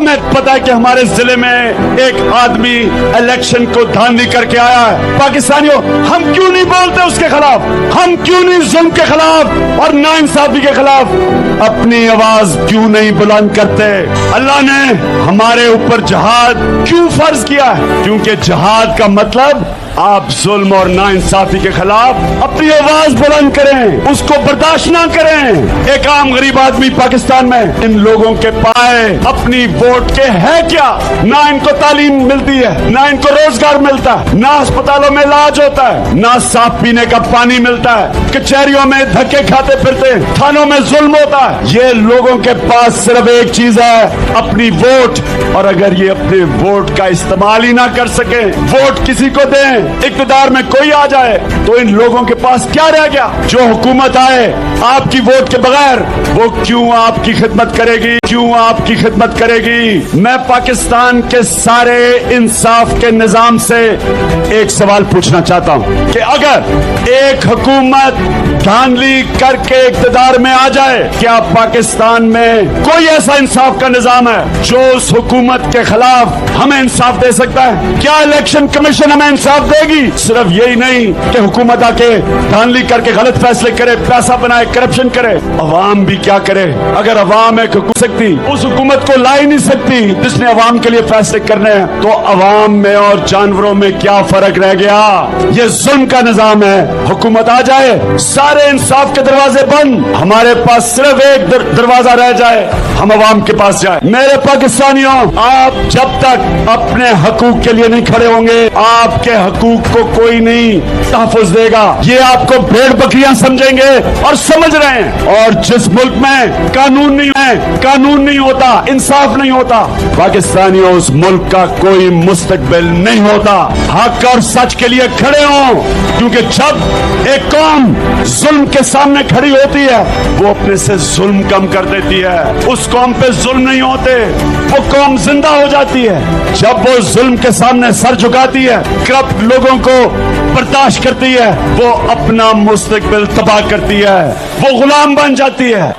हमें पता है कि हमारे जिले में एक आदमी इलेक्शन को धांधली करके आया है। पाकिस्तानियों, हम क्यों नहीं बोलते उसके खिलाफ? हम क्यों नहीं जुल्म के खिलाफ और नाइंसाफी के खिलाफ अपनी आवाज क्यों नहीं बुलंद करते? अल्लाह ने हमारे ऊपर जिहाद क्यों फर्ज किया है? क्योंकि जिहाद का मतलब आप जुल्म और नाइंसाफी के खिलाफ अपनी आवाज बुलंद करें, उसको बर्दाश्त ना करें। एक आम गरीब आदमी पाकिस्तान में इन लोगों के पाए अपनी वोट के है क्या? ना इनको तालीम मिलती है, ना इनको रोजगार मिलता है, ना अस्पतालों में इलाज होता है, ना साफ पीने का पानी मिलता है, कचहरियों में धक्के खाते फिरते, थानों में जुल्म होता है। ये लोगों के पास सिर्फ एक चीज है, अपनी वोट। और अगर ये अपने वोट का इस्तेमाल ही ना कर सके, वोट किसी को दें, इक़्तिदार में कोई आ जाए, तो इन लोगों के पास क्या रह गया? जो हुकूमत आए आपकी वोट के बगैर, वो क्यों आपकी खिदमत करेगी? क्यों आपकी खिदमत करेगी? मैं पाकिस्तान के सारे इंसाफ के निजाम से एक सवाल पूछना चाहता हूं कि अगर एक हुकूमत धांधली करके इक़्तिदार में आ जाए, क्या पाकिस्तान में कोई ऐसा इंसाफ का निजाम है जो उस हुकूमत के खिलाफ हमें इंसाफ दे सकता है? क्या इलेक्शन कमीशन हमें इंसाफ देगी? सिर्फ यही नहीं कि हुकूमत आके धांधली करके गलत फैसले करे, पैसा बनाए, करप्शन करे, अवाम भी क्या करे? अगर अवाम एक सकती उस हुकूमत को ला ही नहीं सकती जिसने अवाम के लिए फैसले करने हैं, तो अवाम में और जानवरों में क्या फर्क रह गया? ये जुल्म का निजाम है। हुकूमत आ जाए, सारे इंसाफ के दरवाजे बंद, हमारे पास सिर्फ एक दरवाजा रह जाए, हम अवाम के पास जाए। मेरे पाकिस्तानियों, आप जब तक अपने हकूक के लिए नहीं खड़े होंगे, आपके हकूक को कोई नहीं तहफ़्फ़ुज़ देगा। ये आपको भेड़ बकरियां समझेंगे और समझ रहे हैं। और जिस मुल्क में कानून नहीं है, कानून नहीं होता, इंसाफ नहीं होता, पाकिस्तानियों, उस मुल्क का कोई मुस्तकबिल नहीं होता। हक और सच के लिए खड़े हों, क्योंकि जब एक कौम जुल्म के सामने खड़ी होती है, वो अपने से जुल्म कम कर देती है। उस कौम पे जुल्म नहीं होते, वो कौम जिंदा हो जाती है। जब वो जुल्म के सामने सर झुकाती है, करप्ट लोगों को बर्दाश्त करती है, वो अपना मुस्तकबिल तबाह करती है, वो गुलाम बन जाती है।